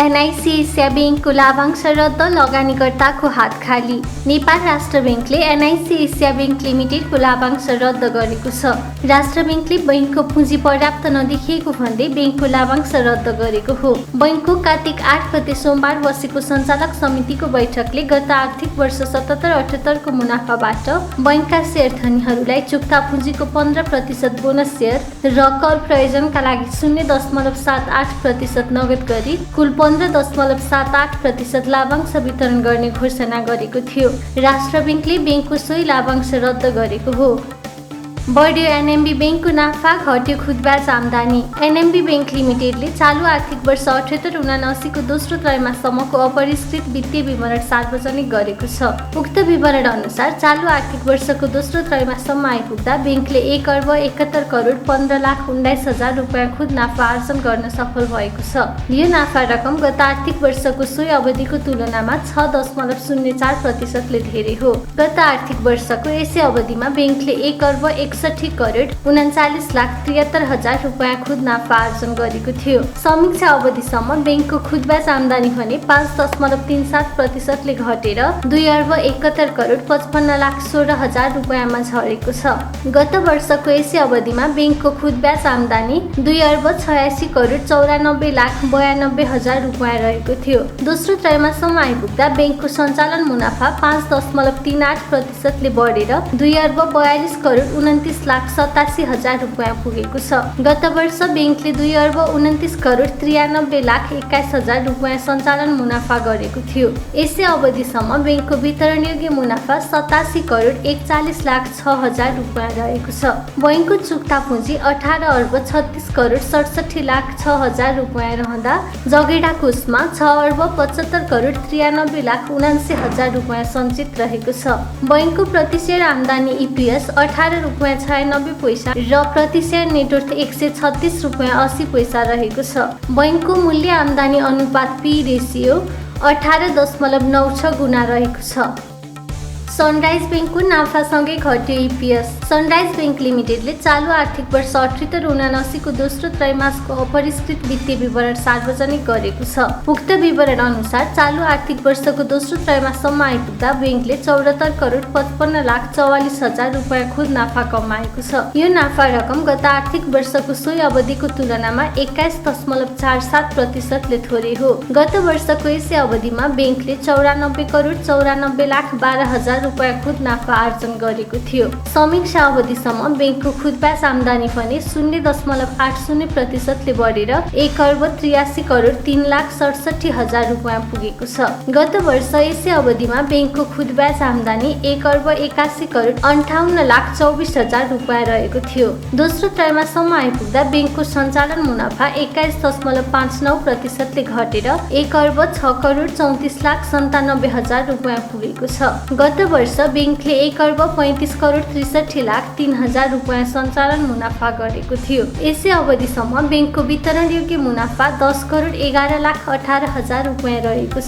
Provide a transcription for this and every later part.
NIC Asia ब्याङ्कको लाभांश रद्द, लगानीकर्ताको हात खाली। नेपाल राष्ट्र ब्याङ्कले एनआइसी एसिया ब्याङ्क लिमिटेडको लाभांश रद्द गरेको छ। राष्ट्र ब्याङ्कले बैङ्कको पुँजी पर्याप्त नदेखिएको भन्दै ब्याङ्कको लाभांश रद्द गरेको हो। बैङ्कको कार्तिक 8 गते सोमबार बसेको सञ्चालक समितिको बैठकले गत आर्थिक वर्ष 77-78 को मुनाफाबाट बैङ्कका शेयर धनीहरूलाई चुक्ता पुँजीको 15% बोनस शेयर र कर प्रयोजनका लागि 0.78% नगद गरी कुल 15.78% लाभांश वितरण गर्ने घोषणा गरेको थियो। राष्ट्र ब्याङ्कले ब्याङ्कको सोही लाभांश रद्द गरेको हो। बढ्यो एनएमबी ब्याङ्कको नाफा, घट्यो खुदब्याज आम्दानी। एनएमबी ब्याङ्क लिमिटेडले चालु आर्थिक वर्ष 78-79 को दोस्रो त्रैमाससम्मको अपरिष्कृत वित्तीय विवरण सार्वजनिक गरेको छ। उक्त विवरण अनुसार चालु आर्थिक वर्षको दोस्रो त्रैमाससम्म आइपुग्दा ब्याङ्कले 1,71,15,19,000 रुपियाँ खुद नाफा आर्जन गर्न सफल भएको छ। यो नाफा रकम गत आर्थिक वर्षको सोही अवधिको तुलनामा 6.04% ले धेरै हो। गत आर्थिक वर्षको यसै अवधिमा ब्याङ्कले 1,61,39,73,000 रुपियाँ खुद नाफा आर्जन गरेको थियो। समीक्षा अवधिसम्म ब्याङ्कको खुदब्याज आम्दानी भने 5.37% ले घटेर 2,71,55,16,000 रुपियाँमा झरेको छ। गत वर्षको यसै अवधिमा ब्याङ्कको खुदब्याज आम्दानी 2,86,94,92,000 रुपियाँ रहेको थियो। दोस्रो त्रैमाससम्म आइपुग्दा ब्याङ्कको सञ्चालन मुनाफा 5.38% ले बढेर 2,42,29,87,000 रुपियाँ पुगेको छ। गत वर्ष ब्याङ्कले 2,29,93,21,000 रुपियाँ सञ्चालन मुनाफा गरेको थियो। यसै अवधिसम्म ब्याङ्कको वितरणयोग्य मुनाफा 87,41,06,000 रुपियाँ रहेको छ। बैङ्कको चुक्ता पुँजी 18,36,67,06,000 रुपियाँ रहँदा जगेडा कोषमा 6,75,93,79,79,000 रुपियाँ सञ्चित रहेको छ। बैङ्कको प्रति शेयर आम्दानी EPS 18.96 रुपियाँ र प्रति शेयर नेटवर्थ 136 रुपियाँ 80 पैसा रहेको छ। बैङ्कको मूल्य आम्दानी अनुपात P रेसियो 18.96 गुणा रहेको छ। सनराइज ब्याङ्कको नाफासँगै घट्यो EPS। सनराइज ब्याङ्क लिमिटेडले चालु आर्थिक वर्ष 78-79 को दोस्रो त्रैमासको अपरिष्कृत वित्तीय विवरण सार्वजनिक गरेको छ। उक्त विवरण अनुसार चालु आर्थिक वर्षको दोस्रो त्रैमाससम्म आइपुग्दा ब्याङ्कले 74,55,44,000 रुपियाँ खुद नाफा कमाएको छ। यो नाफा रकम गत आर्थिक वर्षको सोही अवधिको तुलनामा 21.47% ले थोरै हो। गत वर्षको यसै अवधिमा ब्याङ्कले 94,94,12,000 रुपियाँ खुद नाफा आर्जन गरेको थियो। समीक्षा अवधिसम्म ब्याङ्कको खुदब्याज आम्दानी भने 0.80% ले बढेर 1,83,03,67,000 रुपियाँ पुगेको छ। गत वर्ष यसै अवधिमा ब्याङ्कको खुदब्याज आम्दानी 1,81,58,24,000 रुपियाँ रहेको थियो। दोस्रो त्रैमाससम्म आइपुग्दा ब्याङ्कको सञ्चालन मुनाफा 21.59% ले घटेर 1,06,34,97,000 रुपियाँ पुगेको छ। गत वर्ष ब्याङ्कले 1,35,63,03,000 रुपियाँ सञ्चालन मुनाफा गरेको थियो। यसै अवधिसम्म ब्याङ्कको वितरणयोग्य मुनाफा 10,11,18,000 रुपियाँ रहेको छ।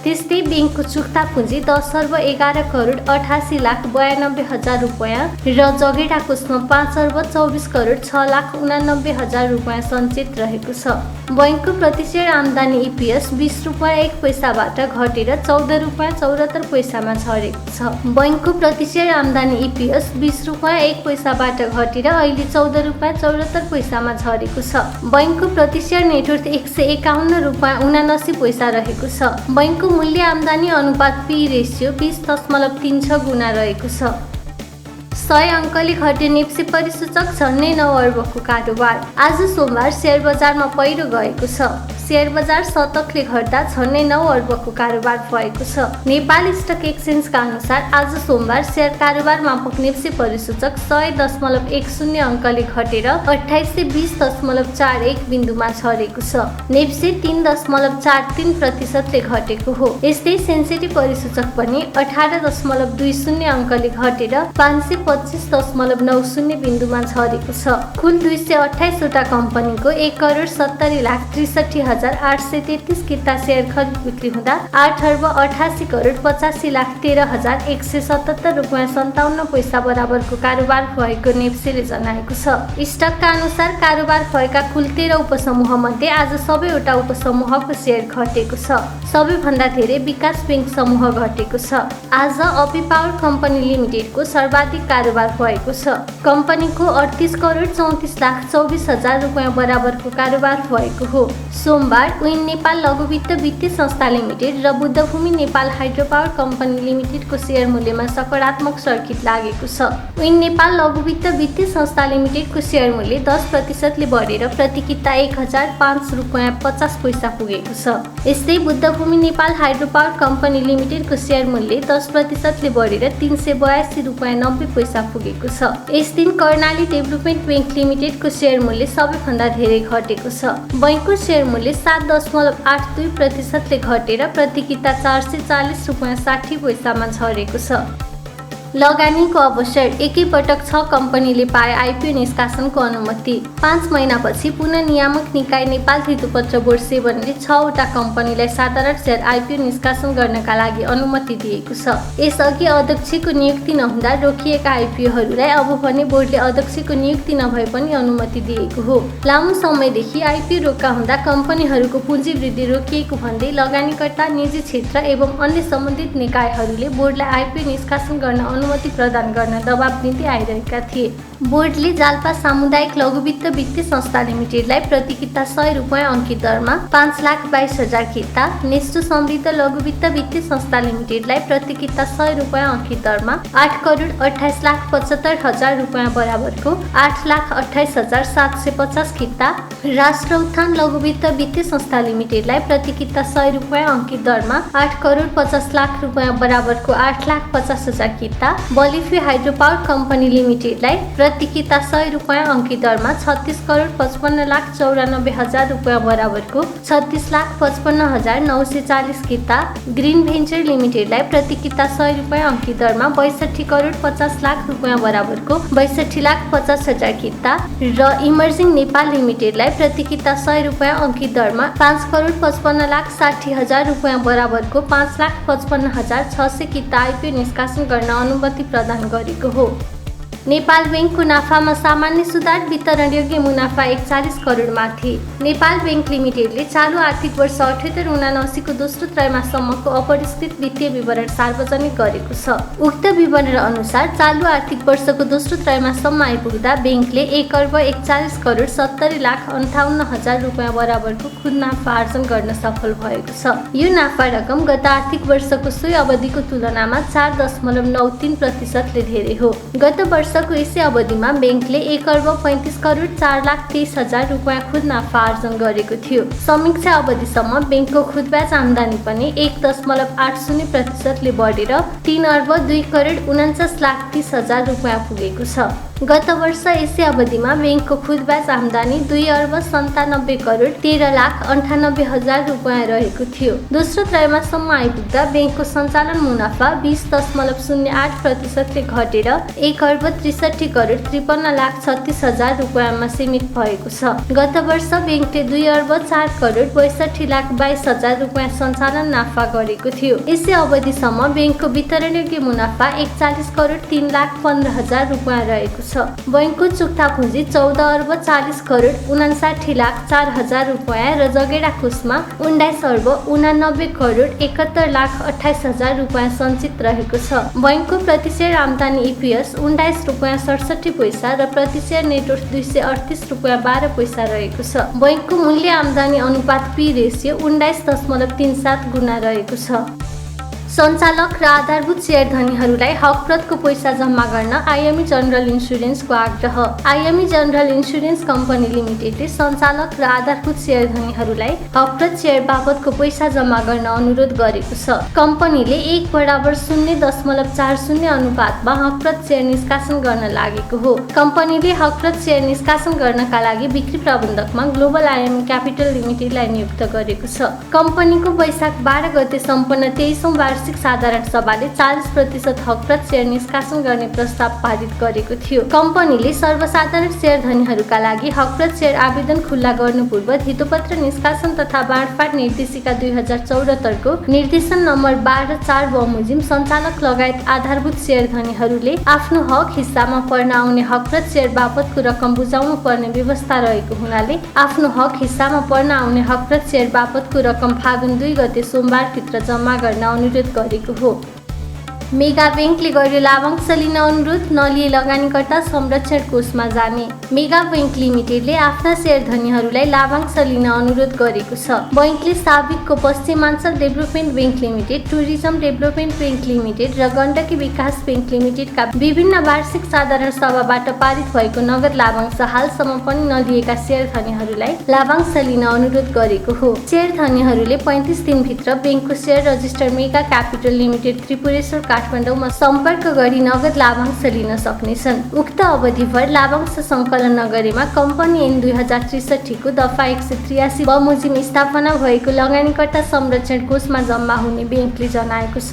त्यस्तै ब्याङ्कको चुक्ता पुँजी 10,11,88,92,000 रुपियाँ र जगेडा कोषमा 5,24,06,89,000 रुपियाँ सञ्चित रहेको छ। बैङ्कको प्रति शेयर आम्दानी EPS 20 रुपियाँ 1 पैसाबाट घटेर 14 रुपियाँ 74 पैसामा झरेको छ। बैङ्कको प्रति शेयर आम्दानी EPS 20 रुपियाँ 1 पैसाबाट घटेर अहिले 14 रुपियाँ 74 पैसामा झरेको छ। बैङ्कको प्रति शेयर नेटवर्थ 151 रुपियाँ 79 पैसा रहेको छ। बैङ्कको मूल्य आम्दानी अनुपात P रेसियो 20.36 गुणा रहेको छ। 100 अङ्कले घट्यो नेप्से परिसूचक, झन्डै 9 अर्बको कारोबार। आज सोमबार शेयर बजारमा पहिरो गएको छ। शेयर बजार शतकले घट्दा झन्डै 9 अर्बको कारोबार भएको छ। नेपाल स्टक एक्सचेन्जका अनुसार आज सोमबार शेयर कारोबार मापक नेप्से परिसूचक 100.10 अङ्कले घटेर 2820.41 बिन्दुमा झरेको छ। नेप्से 3.43% ले घटेको हो। यस्तै सेन्सेटिभ परिसूचक पनि 18.20 अङ्कले घटेर 500 25.90 बिन्दुमा झरेको छ। कुल 228 वटा कम्पनीको 1,70,63,833 किता सेयर खरिद बिक्री हुँदा 8,88,85,13,177 रुपैयाँ 57 पैसा बराबरको कारोबार भएको नेप्सेले जनाएको छ। स्टकका अनुसार कारोबार भएका कुल 13 उपसमूह मध्ये आज सबैवटा उपसमूहको सेयर घटेको छ। सबैभन्दा धेरै विकास बैंक समूह घटेको छ। आज अपी पावर कम्पनी लिमिटेडको सर्वाधिक कारोबार भएको छ। कम्पनीको 38,34,24,000 रुपैयाँ बराबरको कारोबार भएको हो। सोमबार विन नेपाल लघुवित्त वित्तीय संस्था लिमिटेड र Buddhabhumi Nepal hydro power company लिमिटेडको सेयर मूल्यमा सकारात्मक सर्किट लागेको छ। विन नेपाल लघुवित्त वित्तीय संस्था लिमिटेडको सेयर मूल्य 10% बढेर प्रति किता 1,005 रुपैयाँ 50 पैसा पुगेको छ। यस्तै Buddhabhumi Nepal hydro power company लिमिटेडको सेयर मूल्य 10% बढेर 382 रुपैयाँ 90 पैसा पुगेको छ। यस दिन कर्णाली डेभलपमेन्ट बैंक लिमिटेडको सेयर मूल्य सबैभन्दा धेरै घटेको छ। बैंकको सेयर मूल्य 7.82% घटेर प्रति किता 440 रुपैयाँ 60 पैसामा झरेको छ। लगानीको अवसर एकैपटक 6 कम्पनीले पाए आइपिओ निष्कासनको अनुमति। 5 महिनापछि पुनः नियामक निकाय नेपाल धितोपत्र बोर्ड 7ले 6 वटा कम्पनीलाई साधारण सेयर आइपिओ निष्कासन गर्नका लागि अनुमति दिएको छ। यसअघि अध्यक्षको नियुक्ति नहुँदा रोकिएका आइपिओहरूलाई अब भने बोर्डले अध्यक्षको नियुक्ति नभए पनि अनुमति दिएको हो। लामो समयदेखि आइपिओ रोका हुँदा कम्पनीहरूको पुँजी वृद्धि रोकिएको भन्दै लगानीकर्ता, निजी क्षेत्र एवं अन्य सम्बन्धित निकायहरूले बोर्डलाई आइपिओ निष्कासन गर्न अनुमति प्रदान गर्न दबाब दिँदै आइरहेका थिए। बोर्डले जाल्पा सामुदायिक लघुवित्त वित्तीय संस्था लिमिटेडलाई प्रति किता 100 रुपैयाँ अंकित दरमा 5,22,000 किता, नेस्टो समृद्ध लघुवित्त वित्तीय संस्था लिमिटेडलाई प्रति किता 100 रुपैयाँ अंकित दरमा 8,28,75,000 रुपैयाँ बराबरको 8,28,750 किता, राष्ट्र उत्थान लघुवित्त वित्तीय संस्था लिमिटेडलाई प्रति किता 100 रुपैयाँ अंकित दरमा 8,50,00,000 रुपैयाँ बराबरको 8,50,000 किता, बलिफी हाइड्रो पावर कम्पनी लिमिटेडलाई प्रति किता 100 रुपैयाँ अंकित दरमा 36,55,94,000 रुपैयाँ बराबरको 36,55,940 किता, ग्रीन भेन्चर लिमिटेडलाई प्रति किता 100 रुपैयाँ अंकित दरमा 62,50,00,000 रुपैयाँ बराबरको 62,50,000 किता र इमर्जिङ नेपाल लिमिटेडलाई प्रति किता 100 रुपैयाँ अंकित दरमा 5,55,60,000 रुपैयाँ बराबरको 5,55,600 किता आइपिओ निष्कासन गर्न अनुमति प्रदान गरेको हो। नेपाल बैंकको नाफामा सामान्य सुधार, वितरण योग्य मुनाफा 41 करोड माथि। नेपाल बैंक लिमिटेडले चालू आर्थिक वर्ष 78-79 को दोस्रो त्रैमाससम्मको अपरिष्कृत वित्तीय विवरण सार्वजनिक गरेको छ। उक्त विवरण अनुसार चालू आर्थिक वर्षको दोस्रो त्रैमाससम्म आइपुग्दा बैंकले 1,41,70,58,000 रुपैयाँ बराबरको खुद नाफा आर्जन गर्न सफल भएको छ। यो नाफा रकम गत आर्थिक वर्षको सोही अवधिको तुलनामा 4.93% धेरै हो। गत वर्षको यसै अवधिमा बैंकले 1,35,04,23,000 रुपैयाँ खुद नाफा आर्जन गरेको थियो। समीक्षा अवधिसम्म बैंकको खुद ब्याज आम्दानी पनि 1.80% बढेर 3,02,49,30,000 रुपैयाँ पुगेको छ। गत वर्ष यसै अवधिमा बैंकको खुद ब्याज आम्दानी 2,97,13,98,000 रुपैयाँ रहेको थियो। दोस्रो त्रैमाससम्म आइपुग्दा बैंकको सञ्चालन मुनाफा 20.08% घटेर 1,63,53,36,000 रुपैयाँमा सीमित भएको छ। गत वर्ष बैंकले 2,04,62,22,000 रुपैयाँ सञ्चालन नाफा गरेको थियो। यसै अवधिसम्म बैंकको वितरणयोग्य मुनाफा 41,03,15,000 रुपैयाँ रहेको छ। बैंकको चुक्ता पुँजी 14,40,59,04,000 रुपैयाँ र जगेडा कोषमा 19,89,71,28,000 रुपैयाँ सञ्चित रहेको छ। बैंकको प्रति शेयर आम्दानी इपिएस 19 रुपैयाँ 67 पैसा र प्रति शेयर नेटवर्थ 238 रुपैयाँ 12 पैसा रहेको छ। बैंकको मूल्य आम्दानी अनुपात पी रेसियो 19.37 गुणा रहेको छ। सञ्चालक र आधारभूत शेयरधनीहरूलाई हकप्रदको पैसा जम्मा गर्न आइएमई जनरल इन्स्योरेन्सको आग्रह। आइएमई जनरल इन्स्योरेन्स कम्पनी लिमिटेडले सञ्चालक र आधारभूत शेयरधनीहरूलाई हकप्रद शेयर बापतको पैसा जम्मा गर्न अनुरोध गरेको छ। कम्पनीले 1:0.40 अनुपातमा हकप्रद शेयर निष्कासन गर्न लागेको हो। कम्पनीले हकप्रद शेयर निष्कासन गर्नका लागि बिक्री प्रबन्धकमा ग्लोबल आइएमई क्यापिटल लिमिटेडलाई नियुक्त गरेको छ। कम्पनीको वैशाख 12 गते सम्पन्न 23औं वार्षिक साधारण सभाले 40% हकप्रत शेयर निष्कासन गर्ने प्रस्ताव पारित गरेको थियो। कम्पनीले सर्वसाधारण शेयर धनीहरूका लागि हकप्रत शेयर आवेदन खुल्ला गर्नु पूर्व धितोपत्र निष्कासन तथा बाँडफाँड निर्देशिका 2074 को निर्देशन नम्बर 12(4) बमोजिम सञ्चालक लगायत आधारभूत शेयर धनीहरूले आफ्नो हक हिस्सामा पर्न आउने हकप्रत शेयर बापतको रकम बुझाउनु पर्ने व्यवस्था रहेको हुनाले आफ्नो हक हिस्सामा पर्न आउने हकप्रत शेयर बापतको रकम फागुन 2 गते सोमबारभित्र जम्मा गर्न अनुरोध गरेको हो। मेगा बैंकले गर्यो लाभांश लिन अनुरोध, नलिए लगानीकर्ता संरक्षण कोषमा जाने। मेगा बैंक लिमिटेडले आफ्ना शेयर धनीहरूलाई लाभांश लिन अनुरोध गरेको छ। बैंकले साबिकको Paschimanchal development bank limited, tourism development bank limited र गण्डकी विकास बैंक लिमिटेडका विभिन्न वार्षिक साधारण सभाबाट पारित भएको नगद लाभांश हालसम्म पनि नलिएका शेयर धनीहरूलाई लाभांश लिन अनुरोध गरेको हो। शेयर धनीहरूले 35 दिनभित्र बैंकको share register mega capital limited Tripureshwor काठमाडौँमा सम्पर्क गरी नगद लाभांश लिन सक्नेछन्। उक्त अवधिभर लाभांश सङ्कलन नगरेमा कम्पनी ऐन 2063 को दफा 183 बमोजिम स्थापना भएको लगानीकर्ता संरक्षण कोषमा जम्मा हुने बैंकले जनाएको छ।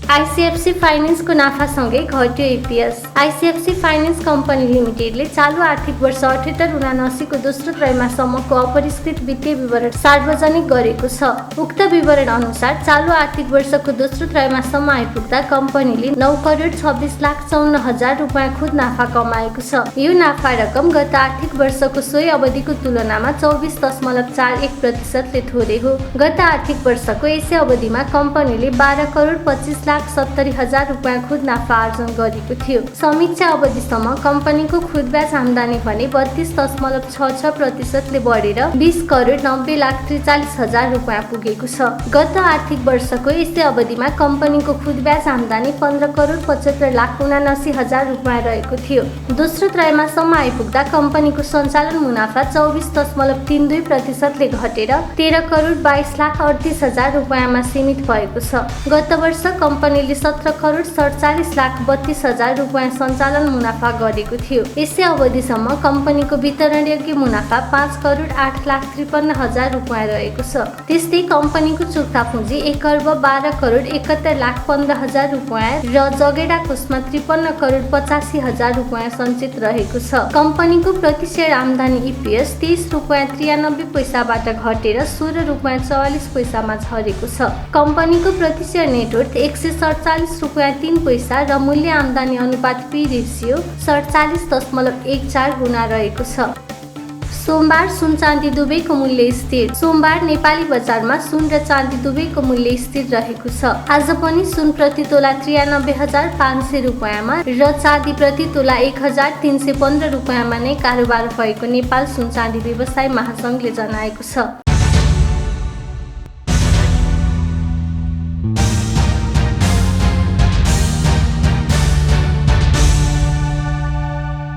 आइसिएफसी फाइनेन्सको नाफासँगै घट्यो इपिएस। आइसिएफसी फाइनेन्स कम्पनी लिमिटेडले चालु आर्थिक वर्ष 78-79 को दोस्रो त्रैमाससम्मको अपरिष्कृत वित्तीय विवरण सार्वजनिक गरेको छ। उक्त विवरण अनुसार चालु आर्थिक वर्षको दोस्रो त्रैमाससम्म आइपुग्दा कम्पनीले 9,26,54,000 रुपियाँ खुद नाफा कमाएको छ। यो नाफा रकम गत आर्थिक वर्षको सोही अवधिको तुलनामा 24.41% थोरै हो। गत आर्थिक वर्षको यसै अवधिमा कम्पनीले 12,25,70,000 रुपियाँ खुद नाफा आर्जन गरेको थियो। समीक्षा अवधिसम्म कम्पनीको खुद ब्याज आम्दानी भने 32.66% बढेर 20,90,43,000 रुपियाँ पुगेको छ। गत आर्थिक वर्षको यसै अवधिमा कम्पनीको खुद ब्याज आम्दानी 15,75,79,000 रुपियाँ रहेको थियो। दोस्रो त्रैमाससम्म आइपुग्दा कम्पनीको सञ्चालन मुनाफा 24.32% घटेर 13,22,38,000 रुपियाँमा सीमित भएको छ। गत वर्ष कम्पनीले 17,47,32,000 रुपियाँ सञ्चालन मुनाफा गरेको थियो। यसै अवधिसम्म कम्पनीको वितरणयोग्य मुनाफा 5,08,53,000 रुपियाँ रहेको छ। त्यस्तै कम्पनीको चुक्ता पुँजी 1,12,71,15,000 रुपियाँ र जगेडा कोषमा 53,85,000 रुपियाँ सञ्चित रहेको छ। कम्पनीको प्रति शेयर आम्दानी इपिएस 23.93 पैसाबाट घटेर 16.44 पैसामा झरेको छ। कम्पनीको प्रति शेयर नेटवर्थ 147.03 पैसा र मूल्य आम्दानी अनुपात पी रेसियो 47.14 गुणा रहेको छ। सोमबार सुन चाँदी दुवैको मूल्य स्थिर। सोमबार नेपाली बजारमा सुन र चाँदी दुवैको मूल्य स्थिर रहेको छ। आज पनि सुन प्रति तोला 93,500 रुपियाँमा र चाँदी प्रति तोला 1,315 रुपियाँमा नै कारोबार भएको नेपाल सुन चाँदी व्यवसाय महासंघले जनाएको छ।